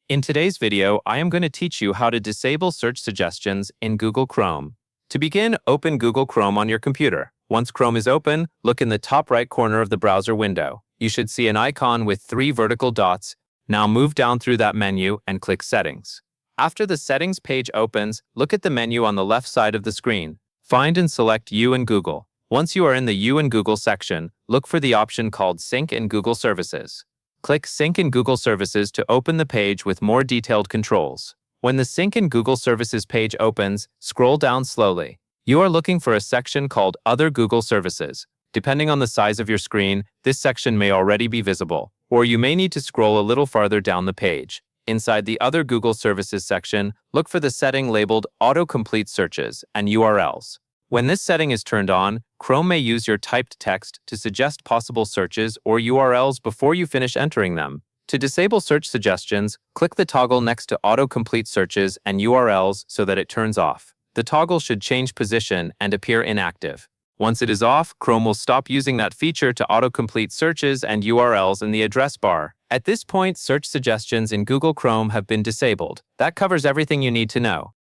In today's video, I am going to teach you how to disable search suggestions in Google Chrome. To begin, open Google Chrome on your computer. Once Chrome is open, look in the top right corner of the browser window. You should see an icon with 3 vertical dots. Now move down through that menu and click Settings. After the Settings page opens, look at the menu on the left side of the screen. Find and select You and Google. Once you are in the You and Google section, look for the option called Sync in Google Services. Click Sync in Google Services to open the page with more detailed controls. When the Sync in Google Services page opens, scroll down slowly. You are looking for a section called Other Google Services. Depending on the size of your screen, this section may already be visible, or you may need to scroll a little farther down the page. Inside the Other Google Services section, look for the setting labeled Autocomplete Searches and URLs. When this setting is turned on, Chrome may use your typed text to suggest possible searches or URLs before you finish entering them. To disable search suggestions, click the toggle next to Autocomplete Searches and URLs so that it turns off. The toggle should change position and appear inactive. Once it is off, Chrome will stop using that feature to autocomplete searches and URLs in the address bar. At this point, search suggestions in Google Chrome have been disabled. That covers everything you need to know.